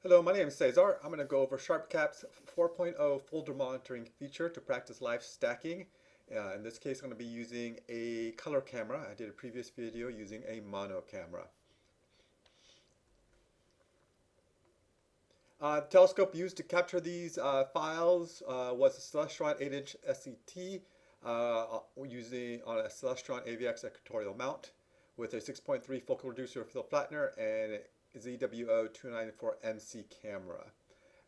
Hello, my name is Cesar. I'm going to go over SharpCap's 4.0 folder monitoring feature to practice live stacking. In this case, I'm going to be using a color camera. I did a previous video using a mono camera. The telescope used to capture these files was a Celestron 8-inch SCT using on a Celestron AVX equatorial mount with a 6.3 focal reducer field flattener and a ZWO 294MC camera.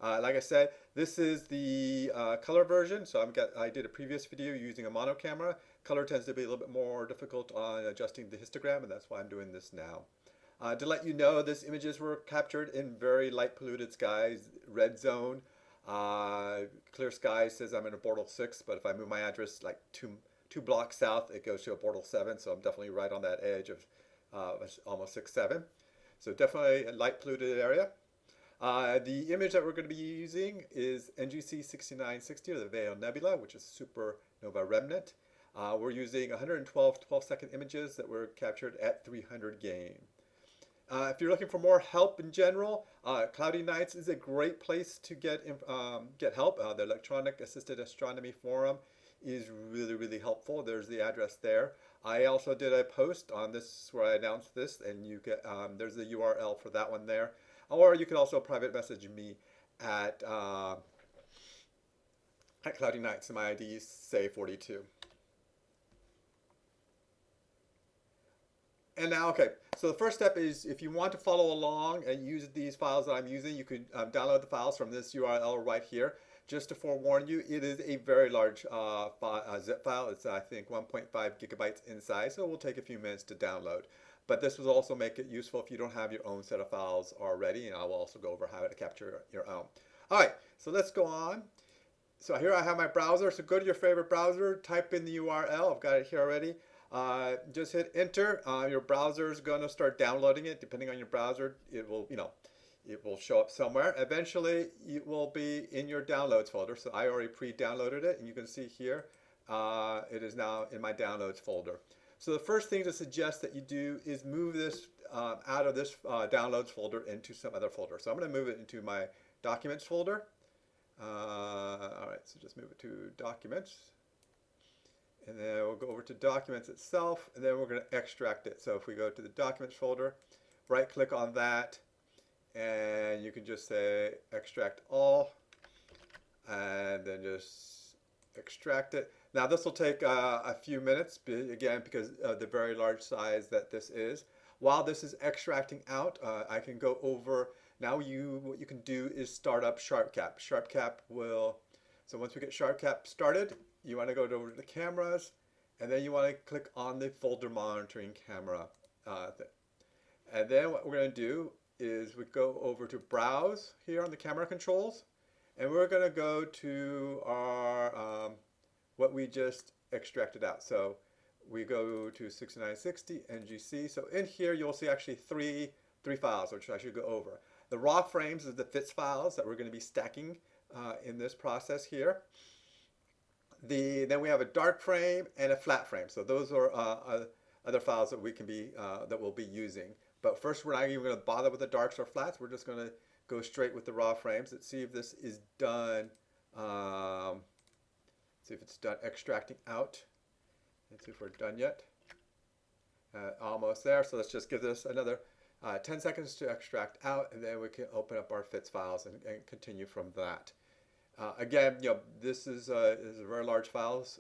Like I said, this is the color version, so I did a previous video using a mono camera. Color tends to be a little bit more difficult on adjusting the histogram, and that's why I'm doing this now. To let you know, these images were captured in very light polluted skies, red zone. Clear sky says I'm in a Bortle 6, but if I move my address like two blocks south, it goes to a Bortle 7, so I'm definitely right on that edge of almost 6-7. So definitely a light polluted area. The image that we're going to be using is NGC 6960, or the Veil Nebula, which is supernova remnant. We're using 112 12-second images that were captured at 300 gain. If you're looking for more help in general, Cloudy Nights is a great place to get help. The Electronic Assisted Astronomy Forum is really helpful. There's the address there. I also did a post on this where I announced this, and you get there's the URL for that one there. Or you can also private message me at Cloudy Nights, and my ID is say42. And now, okay, so the first step is if you want to follow along and use these files that I'm using, you could download the files from this URL right here. Just to forewarn you, it is a very large zip file. It's, I think, 1.5 gigabytes in size, so it will take a few minutes to download. But this will also make it useful if you don't have your own set of files already, and I will also go over how to capture your own. All right, so let's go on. So here I have my browser. So go to your favorite browser, type in the URL. I've got it here already. Just hit enter. Your browser is going to start downloading it. Depending on your browser, it will, it will show up somewhere. Eventually, it will be in your downloads folder. So I already pre-downloaded it, and you can see here, it is now in my downloads folder. So the first thing to suggest that you do is move this out of this downloads folder into some other folder. So I'm going to move it into my documents folder. All right, so just move it to documents. And then we'll go over to documents itself, and then we're going to extract it. So if we go to the documents folder, right click on that, and you can just say extract all, and then just extract it. Now this will take a few minutes, again, because of the very large size that this is. While this is extracting out, I can go over, now what you can do is start up SharpCap. SharpCap will, so once we get SharpCap started, you want to go over to the cameras, and then you want to click on the folder monitoring camera thing. And then what we're going to do is we go over to browse here on the camera controls, and we're going to go to our what we just extracted out. So we go to 6960 NGC. So in here you'll see actually three files, which I should go over. The raw frames is the FITS files that we're going to be stacking in this process here. Then we have a dark frame and a flat frame. So those are other files that we can be that we'll be using. But first, we're not even going to bother with the darks or flats. We're just going to go straight with the raw frames. Let's see if this is done. See if it's done extracting out. Let's see if we're done yet. Almost there. So let's just give this another 10 seconds to extract out, and then we can open up our FITS files and continue from that. Again, this is a very large files,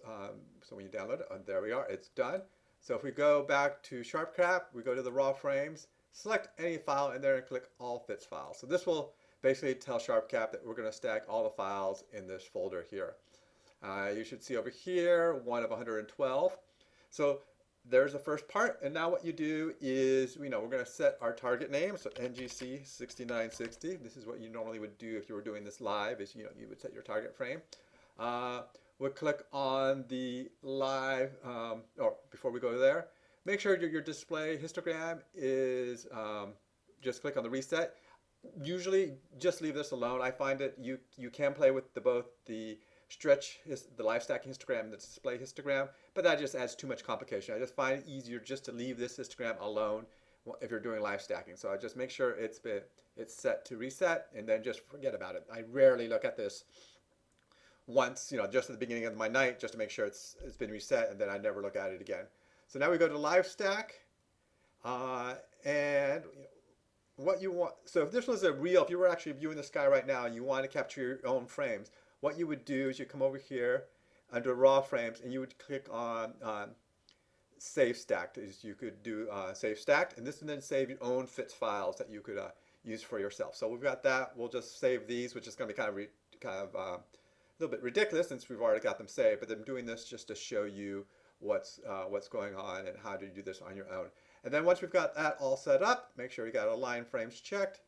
so when you download it, there we are, it's done. So if we go back to SharpCap, we go to the raw frames, select any file in there and click all FITS files. So this will basically tell SharpCap that we're going to stack all the files in this folder here. You should see over here, 1 of 112. So there's the first part, and now what you do is, we're going to set our target name, so NGC 6960. This is what you normally would do if you were doing this live, is you would set your target frame. We'll click on the live, or before we go there, make sure your display histogram is, just click on the reset. Usually just leave this alone. I find that you can play with both the the live stacking histogram and the display histogram, but that just adds too much complication. I just find it easier just to leave this histogram alone if you're doing live stacking. So I just make sure it's set to reset, and then just forget about it. I rarely look at this once, just at the beginning of my night, just to make sure it's been reset, and then I never look at it again. So now we go to live stack, and what you want. So if this was if you were actually viewing the sky right now, and you want to capture your own frames, what you would do is you come over here under raw frames, and you would click on save stacked. Is you could do save stacked, and this would then save your own FITS files that you could use for yourself. So we've got that. We'll just save these, which is going to be kind of a little bit ridiculous since we've already got them saved. But I'm doing this just to show you what's going on and how to do this on your own. And then once we've got that all set up, make sure you got align frames checked,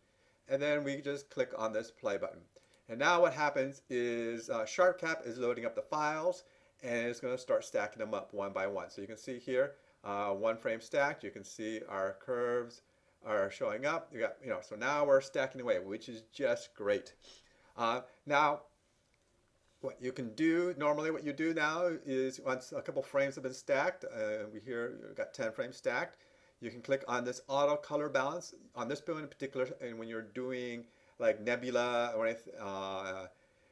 and then we just click on this play button. And now what happens is SharpCap is loading up the files, and it's going to start stacking them up one by one. So you can see here, one frame stacked. You can see our curves are showing up. You got, so now we're stacking away, which is just great. Now, what you can do, normally what you do now is once a couple frames have been stacked, we've got 10 frames stacked, you can click on this auto color balance on this build in particular, and when you're doing like nebula or anything,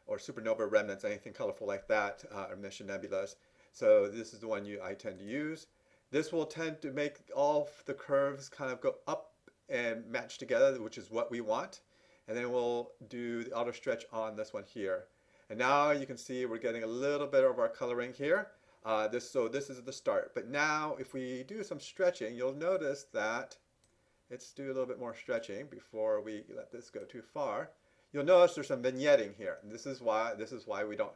or supernova remnants, anything colorful like that, emission nebulas. So this is the one I tend to use. This will tend to make all the curves kind of go up and match together, which is what we want. And then we'll do the auto stretch on this one here. And now you can see we're getting a little bit of our coloring here. So this is the start. But now if we do some stretching, you'll notice that, let's do a little bit more stretching before we let this go too far. You'll notice there's some vignetting here. And this is why we don't,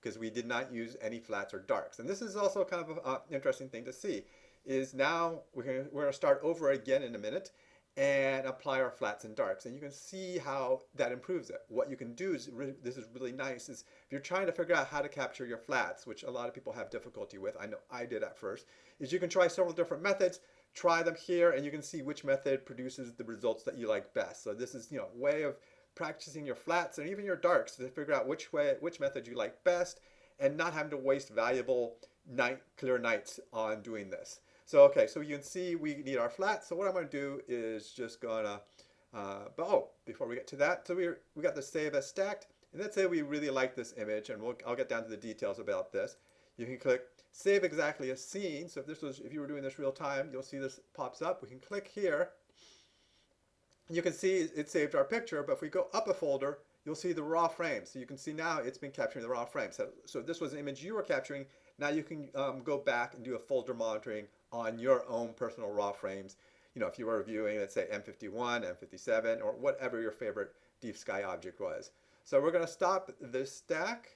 because we did not use any flats or darks. And this is also kind of an interesting thing to see, is now we're going to start over again in a minute and apply our flats and darks. And you can see how that improves it. What you can do is, this is really nice, is if you're trying to figure out how to capture your flats, which a lot of people have difficulty with, I know I did at first, is you can try several different methods, try them here, and you can see which method produces the results that you like best. So this is, a way of practicing your flats and even your darks to figure out which method you like best, and not having to waste valuable clear nights on doing this. So okay, so you can see we need our flats. So what I'm going to do is just gonna, before we get to that, so we got the save as stacked, and let's say we really like this image, and I'll get down to the details about this. You can click save exactly as seen. So if you were doing this real time, you'll see this pops up. We can click here. You can see it saved our picture, but if we go up a folder, you'll see the raw frames. So you can see now it's been capturing the raw frames. So if this was an image you were capturing, now you can go back and do a folder monitoring on your own personal raw frames. If you were viewing, let's say M51, M57, or whatever your favorite deep sky object was. So we're going to stop this stack.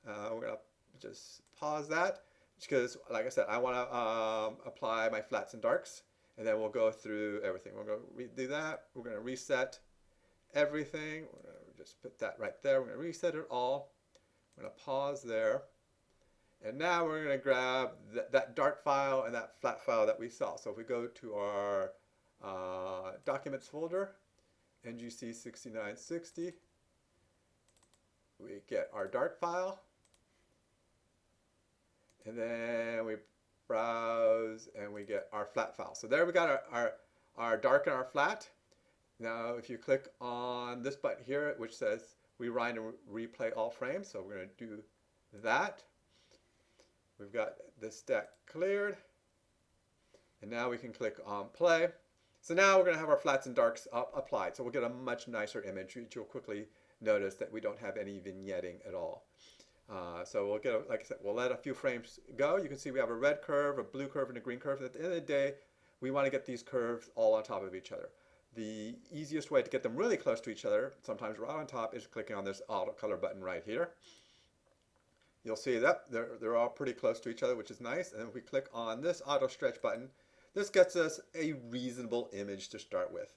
We're going to just pause that because, like I said, I want to apply my flats and darks, and then we'll go through everything. We're going to do that. We're going to reset everything. We're going to just put that right there. We're going to reset it all. We're going to pause there. And now we're going to grab that dark file and that flat file that we saw. So if we go to our documents folder, NGC 6960, we get our dark file. And then we browse and we get our flat file. So there we got our dark and our flat. Now if you click on this button here, which says rewind and replay all frames, so we're going to do that. We've got this stack cleared, and now we can click on play. So now we're going to have our flats and darks applied, so we'll get a much nicer image, which you'll quickly notice that we don't have any vignetting at all. So we'll get, like I said, we'll let a few frames go. You can see we have a red curve, a blue curve, and a green curve. At the end of the day, we want to get these curves all on top of each other. The easiest way to get them really close to each other, sometimes right on top, is clicking on this auto color button right here. You'll see that they're all pretty close to each other, which is nice. And if we click on this auto stretch button, this gets us a reasonable image to start with.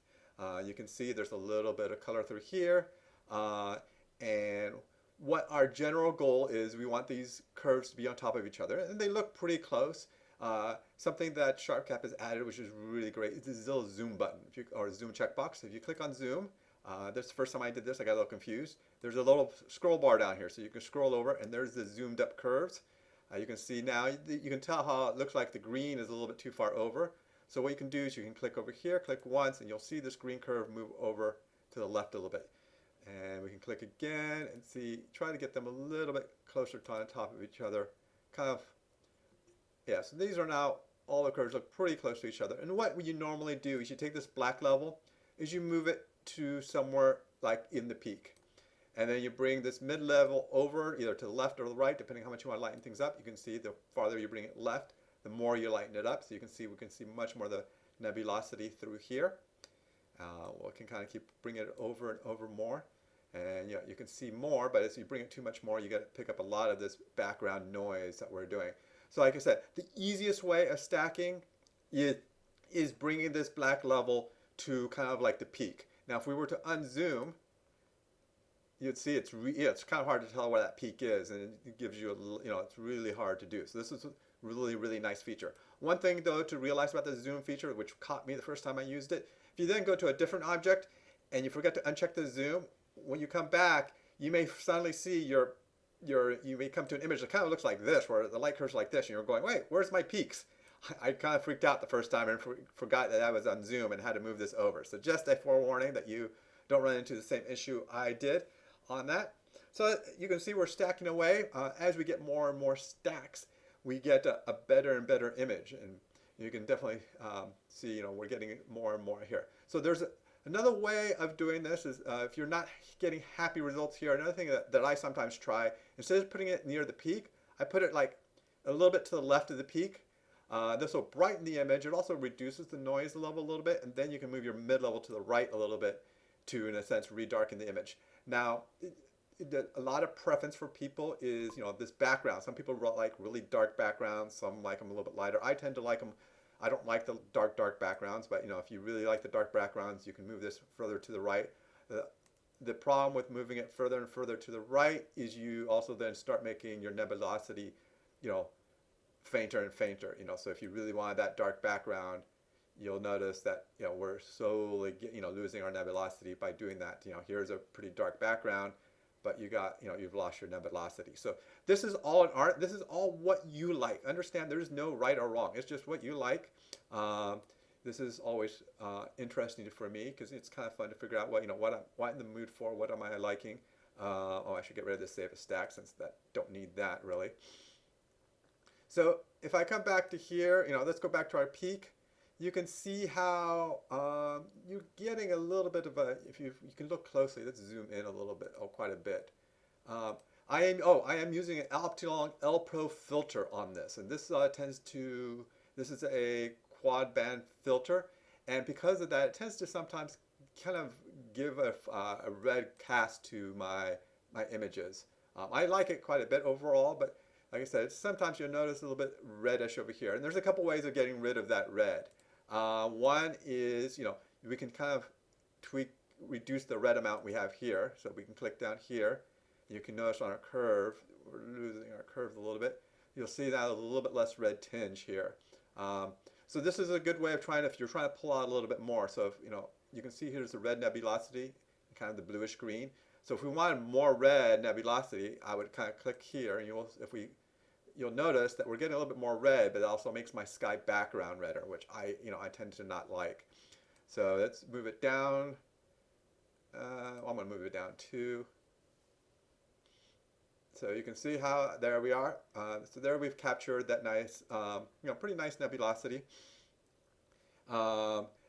You can see there's a little bit of color through here. And what our general goal is, we want these curves to be on top of each other. And they look pretty close. Something that SharpCap has added, which is really great, is this little zoom button, or zoom checkbox. If you click on zoom, this is the first time I did this, I got a little confused. There's a little scroll bar down here, so you can scroll over, and there's the zoomed up curves. You can see now, you can tell how it looks like the green is a little bit too far over. So what you can do is you can click over here, click once, and you'll see this green curve move over to the left a little bit. And we can click again and see, try to get them a little bit closer to on top of each other. Kind of, yeah, so these are now, all the curves look pretty close to each other. And what you normally do is you take this black level, is you move it to somewhere like in the peak. And then you bring this mid-level over either to the left or the right, depending how much you want to lighten things up. You can see the farther you bring it left, the more you lighten it up. So you can see, we can see much more of the nebulosity through here. We can kind of keep bringing it over and over more. And yeah, you can see more, but as you bring it too much more, you got to pick up a lot of this background noise that we're doing. So like I said, the easiest way of stacking is bringing this black level to kind of like the peak. Now, if we were to unzoom, you'd see it's kind of hard to tell where that peak is, and it gives you it's really hard to do. So this is a really, really nice feature. One thing though to realize about the zoom feature, which caught me the first time I used it, if you then go to a different object and you forget to uncheck the zoom, when you come back, you may suddenly see you may come to an image that kind of looks like this, where the light curves like this, and you're going, wait, where's my peaks? I kind of freaked out the first time and forgot that I was on zoom and had to move this over. So just a forewarning that you don't run into the same issue I did on that. So you can see we're stacking away. As we get more and more stacks, we get a better and better image, and you can definitely see we're getting more and more here. So there's another way of doing this is if you're not getting happy results here, another thing that I sometimes try, instead of putting it near the peak, I put it like a little bit to the left of the peak. This will brighten the image. It also reduces the noise level a little bit, and then you can move your mid-level to the right a little bit to, in a sense, redarken the image. Now, a lot of preference for people is, this background. Some people like really dark backgrounds. Some like them a little bit lighter. I tend to like them. I don't like the dark backgrounds, but if you really like the dark backgrounds, you can move this further to the right. The problem with moving it further and further to the right is you also then start making your nebulosity, fainter and fainter. So if you really wanted that dark background, you'll notice that we're slowly losing our nebulosity by doing that. Here's a pretty dark background, but you've lost your nebulosity. So this is all an art. This is all what you like. Understand, there's no right or wrong. It's just what you like. This is always interesting for me because it's kind of fun to figure out what I'm in the mood for. What am I liking? I should get rid of this save as stack since that don't need that really. So if I come back to here, let's go back to our peak. You can see how you're getting a little bit of a, if you can look closely, let's zoom in a little bit, quite a bit. I am using an Epsilon L Pro filter on this, and this this is a quad band filter, and because of that, it tends to sometimes kind of give a red cast to my images. I like it quite a bit overall, but like I said, sometimes you'll notice a little bit reddish over here, and there's a couple ways of getting rid of that red. One is, we can kind of reduce the red amount we have here. So we can click down here. And you can notice on our curve, we're losing our curve a little bit. You'll see that a little bit less red tinge here. So this is a good way of if you're trying to pull out a little bit more. So if, you can see here's the red nebulosity, kind of the bluish green. So if we wanted more red nebulosity, I would kind of click here, and you'll notice that we're getting a little bit more red, but it also makes my sky background redder, which I tend to not like. So let's move it down. I'm going to move it down too. So you can see how there we are. So there we've captured that nice, pretty nice nebulosity.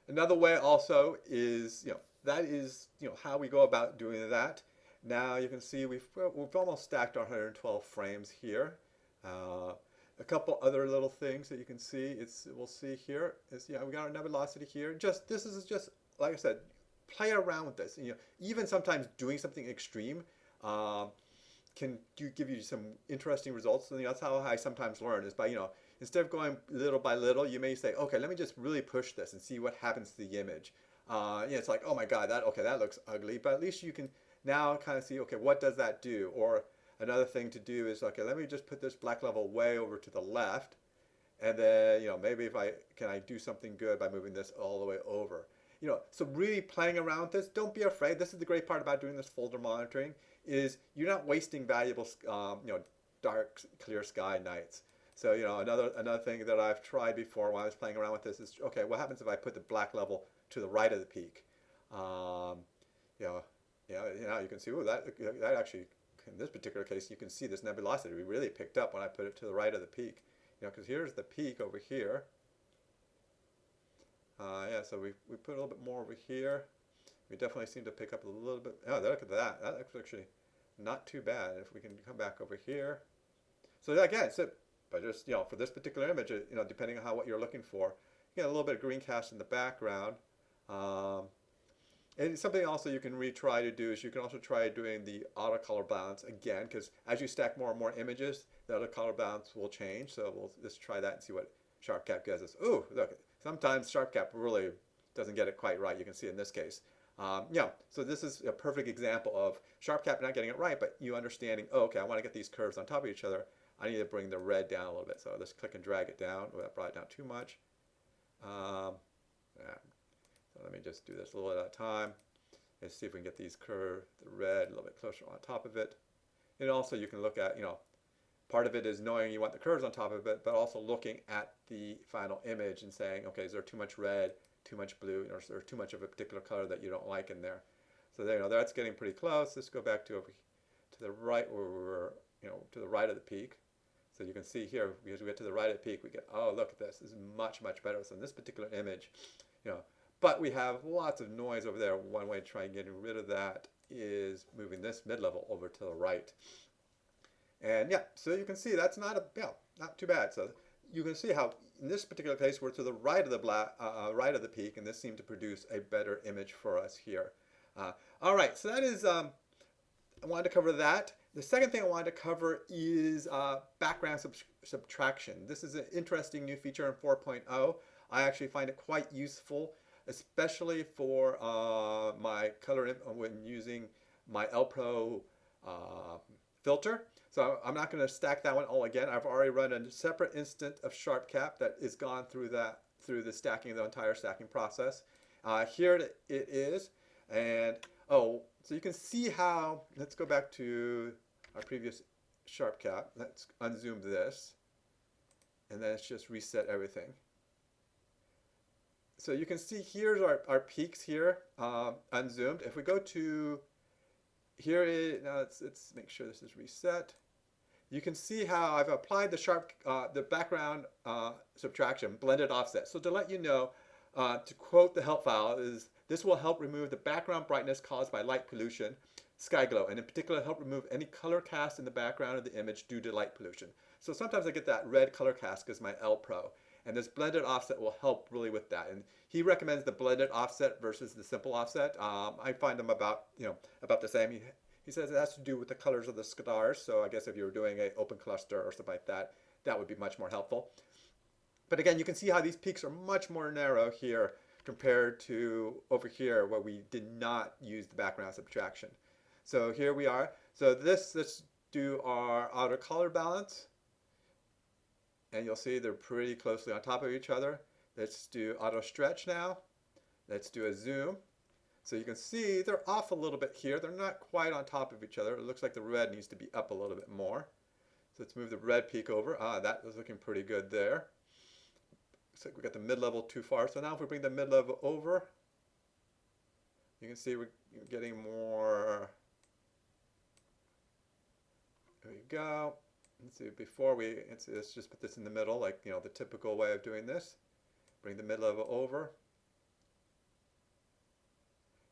Another way also is, that is, how we go about doing that. Now you can see we've almost stacked our 112 frames here. A couple other little things that you can see, we'll see here is, we got our nebulosity here. This is just, like I said, play around with this. Even sometimes doing something extreme can give you some interesting results. So that's how I sometimes learn is by, instead of going little by little, you may say, okay, let me just really push this and see what happens to the image. It's like, oh my God, that looks ugly, but at least you can now kind of see, okay, what does that do? Or another thing to do is, okay, let me just put this black level way over to the left, and then, maybe can I do something good by moving this all the way over? So really playing around with this, don't be afraid. This is the great part about doing this folder monitoring, is you're not wasting valuable, dark, clear sky nights. So, you know, another thing that I've tried before when I was playing around with this is, okay, what happens if I put the black level to the right of the peak? Um, you know, you can see, oh, that actually, in this particular case, you can see this nebulosity really picked up when I put it to the right of the peak. You know, because here's the peak over here. Yeah, so we put a little bit more over here. We definitely seem to pick up a little bit. Oh, look at that. That's actually not too bad. If we can come back over here. So again, but just, you know, for this particular image, you know, depending on what you're looking for, you get a little bit of green cast in the background. And something also you can retry to do is you can also try doing the auto color balance again, because as you stack more and more images, the auto color balance will change. So we'll just try that and see what SharpCap gives us. Ooh, look, sometimes SharpCap really doesn't get it quite right. You can see in this case. Yeah, so this is a perfect example of SharpCap not getting it right, but you understanding, oh, okay, I want to get these curves on top of each other. I need to bring the red down a little bit. So let's click and drag it down. Oh, that brought it down too much. Yeah. So let me just do this a little at a time. Let's see if we can get these curves, the red, a little bit closer on top of it. And also you can look at, you know, part of it is knowing you want the curves on top of it, but also looking at the final image and saying, okay, is there too much red, too much blue, or is there too much of a particular color that you don't like in there? So there, you know, that's getting pretty close. Let's go back to over to the right, where we're, you know, to the right of the peak. So you can see here, because we get to the right of the peak, we get, oh, look at this. This is much, much better. So in this particular image, you know, but we have lots of noise over there. One way to try and get rid of that is moving this mid-level over to the right. And yeah, so you can see that's not not too bad. So you can see how in this particular case we're to the right of the right of the peak, and this seemed to produce a better image for us here. All right, so that is I wanted to cover that. The second thing I wanted to cover is background subtraction. This is an interesting new feature in 4.0. I actually find it quite useful, especially for my color when using my LPro filter. So I'm not going to stack that one all again. I've already run a separate instance of SharpCap that is gone through the stacking, the entire stacking process. Here it is, and oh, so you can see how. Let's go back to our previous SharpCap. Let's unzoom this, and then let's just reset everything. So you can see here's our peaks here, unzoomed. If we go to here, now let's make sure this is reset. You can see how I've applied the background subtraction, blended offset. So to let you know, to quote the help file, is this will help remove the background brightness caused by light pollution, sky glow, and in particular help remove any color cast in the background of the image due to light pollution. So sometimes I get that red color cast because my L Pro, and this blended offset will help really with that. And he recommends the blended offset versus the simple offset. I find them about the same. He says it has to do with the colors of the stars. So I guess if you were doing an open cluster or something like that, that would be much more helpful. But again, you can see how these peaks are much more narrow here compared to over here where we did not use the background subtraction. So here we are. So let's do our outer color balance. And you'll see they're pretty closely on top of each other. Let's do auto stretch now. Let's do a zoom. So you can see they're off a little bit here. They're not quite on top of each other. It looks like the red needs to be up a little bit more. So let's move the red peak over. That was looking pretty good there. Looks like we got the mid-level too far. So now if we bring the mid-level over, you can see we're getting more. There we go. Let's see, let's just put this in the middle, like, you know, the typical way of doing this. Bring the mid-level over.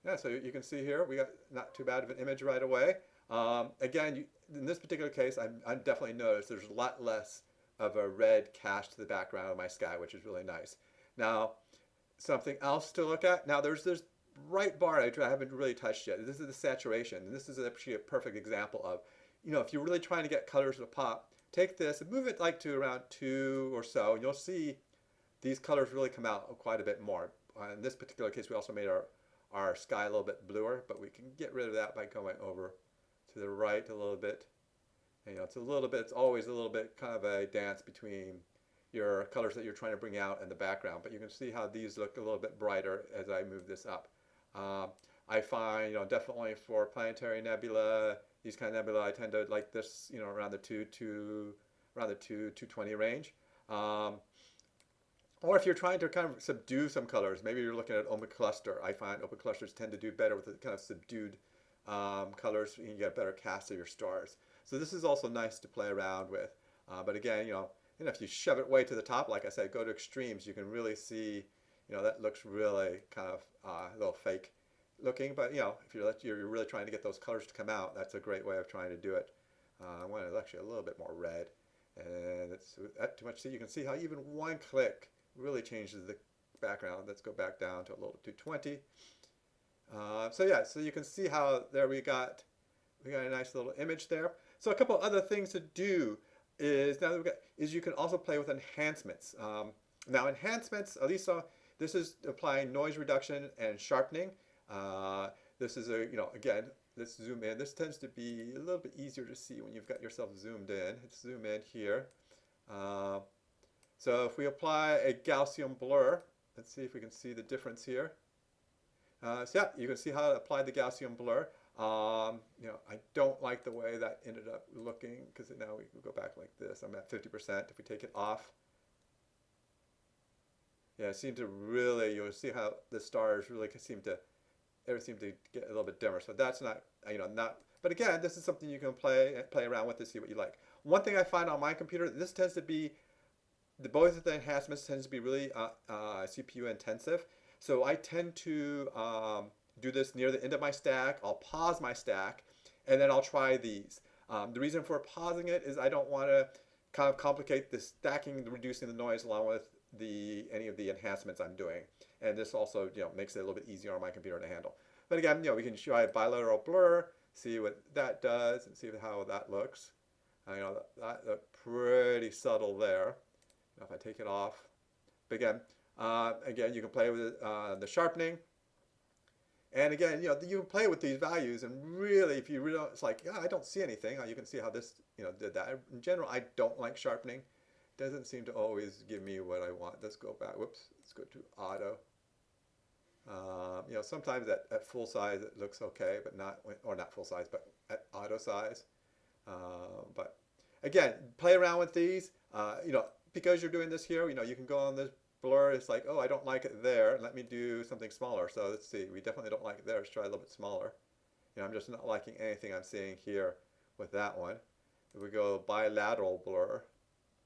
Yeah, so you can see here, we got not too bad of an image right away. Again, in this particular case, I definitely noticed there's a lot less of a red cast to the background of my sky, which is really nice. Now, something else to look at. Now, there's this right bar I haven't really touched yet. This is the saturation, and this is actually a perfect example of, you know, if you're really trying to get colors to pop, take this and move it like to around 2 or so, and you'll see these colors really come out quite a bit more. In this particular case, we also made our sky a little bit bluer, but we can get rid of that by going over to the right a little bit. And, you know, it's always a little bit kind of a dance between your colors that you're trying to bring out and the background, but you can see how these look a little bit brighter as I move this up. I find, you know, definitely for planetary nebula, these kind of nebula, I tend to like this, you know, around the 2 to around the 220 range. Or if you're trying to kind of subdue some colors, maybe you're looking at open cluster. I find open clusters tend to do better with the kind of subdued colors, and you get a better cast of your stars. So this is also nice to play around with. But again, if you shove it way to the top, like I said, go to extremes, you can really see, that looks really kind of a little fake looking. But if you're really trying to get those colors to come out, that's a great way of trying to do it. I want it actually a little bit more red, and it's not too much. So you can see how even one click really changes the background. Let's go back down to a little 220. So yeah, so you can see how there we got a nice little image there. So a couple other things to do is you can also play with enhancements. Now enhancements, at least this is applying noise reduction and sharpening. This is again, let's zoom in. This tends to be a little bit easier to see when you've got yourself zoomed in. Let's zoom in here. So if we apply a Gaussian blur, let's see if we can see the difference here. So yeah, you can see how to apply the Gaussian blur. I don't like the way that ended up looking, because now we can go back like this. I'm at 50%. If we take it off, yeah, it seemed to really, you'll see how the stars really seem to get a little bit dimmer. So that's not, but again, this is something you can play around with to see what you like. One thing I find on my computer, this tends to be, both of the enhancements tends to be really CPU intensive. So I tend to do this near the end of my stack. I'll pause my stack, and then I'll try these. The reason for pausing it is I don't want to kind of complicate the stacking, reducing the noise along with any of the enhancements I'm doing. And this also makes it a little bit easier on my computer to handle. But again, we can try bilateral blur, see what that does, and see how that looks. That looked pretty subtle there. If I take it off, but again, you can play with the sharpening. And again, you can play with these values, and really, if you really, it's like, I don't see anything. You can see how this, did that. In general, I don't like sharpening. It doesn't seem to always give me what I want. Let's go back. Whoops. Let's go to auto. Sometimes at full size it looks okay, but not full size, but at auto size. But again, play around with these. Because you're doing this here, you can go on this blur. It's like, I don't like it there. Let me do something smaller. So let's see. We definitely don't like it there. Let's try a little bit smaller. I'm just not liking anything I'm seeing here with that one. If we go bilateral blur,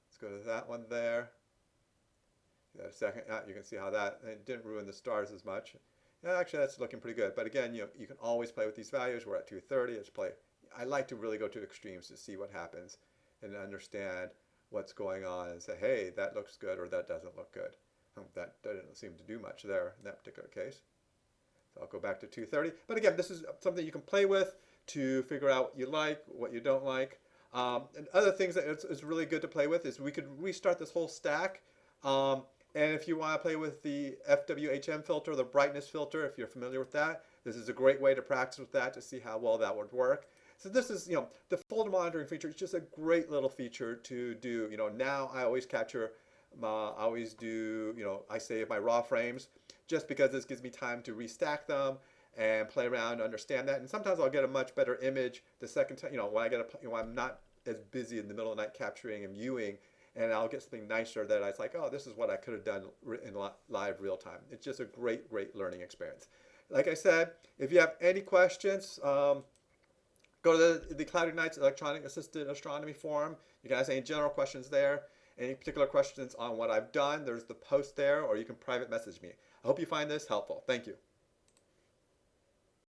let's go to that one there. A second, you can see how it didn't ruin the stars as much. Yeah, actually, that's looking pretty good. But again, you can always play with these values. We're at 230. Let's play. I like to really go to extremes to see what happens and understand what's going on and say, hey, that looks good or that doesn't look good. That doesn't seem to do much there in that particular case. So I'll go back to 230. But again, this is something you can play with to figure out what you like, what you don't like. And other things that it's really good to play with is we could restart this whole stack. And if you want to play with the FWHM filter, the brightness filter, if you're familiar with that, this is a great way to practice with that to see how well that would work. So this is, the folder monitoring feature is just a great little feature to do. Now I always capture, I save my raw frames just because this gives me time to restack them and play around to understand that. And sometimes I'll get a much better image the second time, when I'm not as busy in the middle of the night capturing and viewing, and I'll get something nicer that it's like, this is what I could have done in live real time. It's just a great, great learning experience. Like I said, if you have any questions, go to the Cloud Ignites Electronic Assisted Astronomy Forum. You can ask any general questions there. Any particular questions on what I've done, there's the post there, or you can private message me. I hope you find this helpful. Thank you.